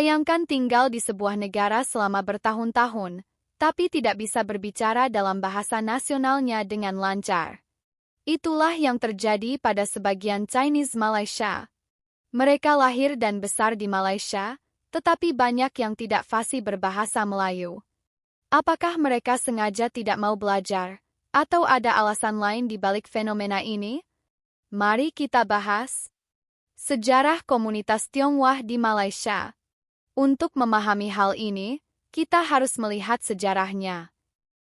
Bayangkan tinggal di sebuah negara selama bertahun-tahun, tapi tidak bisa berbicara dalam bahasa nasionalnya dengan lancar. Itulah yang terjadi pada sebagian Chinese Malaysia. Mereka lahir dan besar di Malaysia, tetapi banyak yang tidak fasih berbahasa Melayu. Apakah mereka sengaja tidak mau belajar, atau ada alasan lain di balik fenomena ini? Mari kita bahas. Sejarah komunitas Tionghoa di Malaysia. Untuk memahami hal ini, kita harus melihat sejarahnya.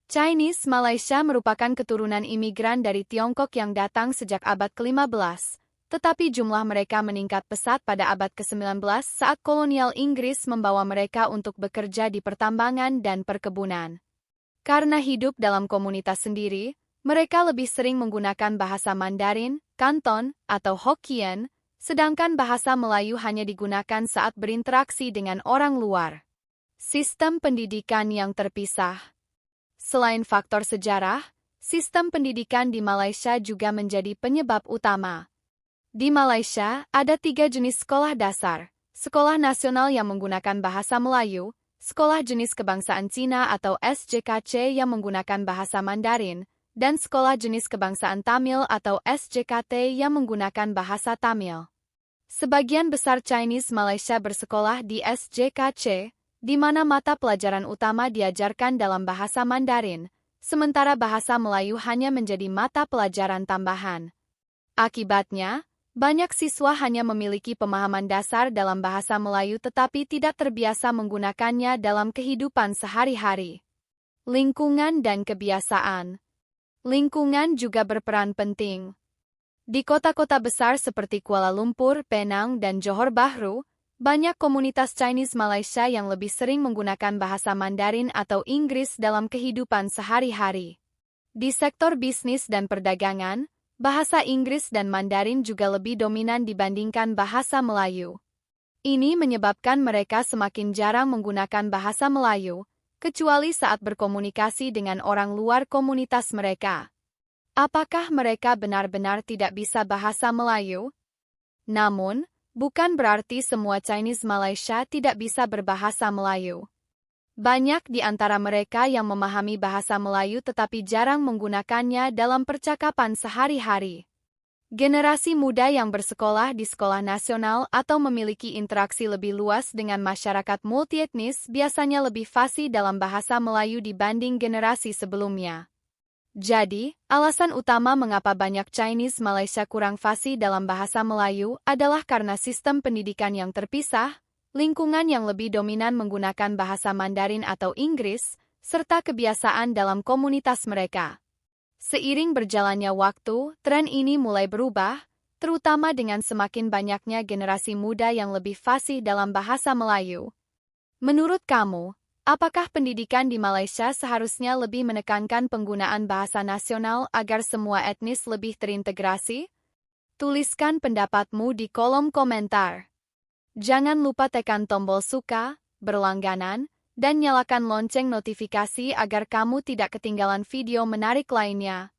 Chinese Malaysia merupakan keturunan imigran dari Tiongkok yang datang sejak abad ke-15. Tetapi jumlah mereka meningkat pesat pada abad ke-19 saat kolonial Inggris membawa mereka untuk bekerja di pertambangan dan perkebunan. Karena hidup dalam komunitas sendiri, mereka lebih sering menggunakan bahasa Mandarin, Kanton, atau Hokkien, sedangkan bahasa Melayu hanya digunakan saat berinteraksi dengan orang luar. Sistem pendidikan yang terpisah. Selain faktor sejarah, sistem pendidikan di Malaysia juga menjadi penyebab utama. Di Malaysia, ada 3 jenis sekolah dasar. Sekolah nasional yang menggunakan bahasa Melayu, sekolah jenis kebangsaan Cina atau SJKC yang menggunakan bahasa Mandarin, dan sekolah jenis kebangsaan Tamil atau SJKT yang menggunakan bahasa Tamil. Sebagian besar Chinese Malaysia bersekolah di SJKC, di mana mata pelajaran utama diajarkan dalam bahasa Mandarin, sementara bahasa Melayu hanya menjadi mata pelajaran tambahan. Akibatnya, banyak siswa hanya memiliki pemahaman dasar dalam bahasa Melayu tetapi tidak terbiasa menggunakannya dalam kehidupan sehari-hari. Lingkungan dan kebiasaan. Lingkungan juga berperan penting. Di kota-kota besar seperti Kuala Lumpur, Penang, dan Johor Bahru, banyak komunitas Chinese Malaysia yang lebih sering menggunakan bahasa Mandarin atau Inggris dalam kehidupan sehari-hari. Di sektor bisnis dan perdagangan, bahasa Inggris dan Mandarin juga lebih dominan dibandingkan bahasa Melayu. Ini menyebabkan mereka semakin jarang menggunakan bahasa Melayu, kecuali saat berkomunikasi dengan orang luar komunitas mereka. Apakah mereka benar-benar tidak bisa bahasa Melayu? Namun, bukan berarti semua Chinese Malaysia tidak bisa berbahasa Melayu. Banyak di antara mereka yang memahami bahasa Melayu tetapi jarang menggunakannya dalam percakapan sehari-hari. Generasi muda yang bersekolah di sekolah nasional atau memiliki interaksi lebih luas dengan masyarakat multietnis biasanya lebih fasih dalam bahasa Melayu dibanding generasi sebelumnya. Jadi, alasan utama mengapa banyak Chinese Malaysia kurang fasih dalam bahasa Melayu adalah karena sistem pendidikan yang terpisah, lingkungan yang lebih dominan menggunakan bahasa Mandarin atau Inggris, serta kebiasaan dalam komunitas mereka. Seiring berjalannya waktu, tren ini mulai berubah, terutama dengan semakin banyaknya generasi muda yang lebih fasih dalam bahasa Melayu. Menurut kamu, apakah pendidikan di Malaysia seharusnya lebih menekankan penggunaan bahasa nasional agar semua etnis lebih terintegrasi? Tuliskan pendapatmu di kolom komentar. Jangan lupa tekan tombol suka, berlangganan, dan nyalakan lonceng notifikasi agar kamu tidak ketinggalan video menarik lainnya.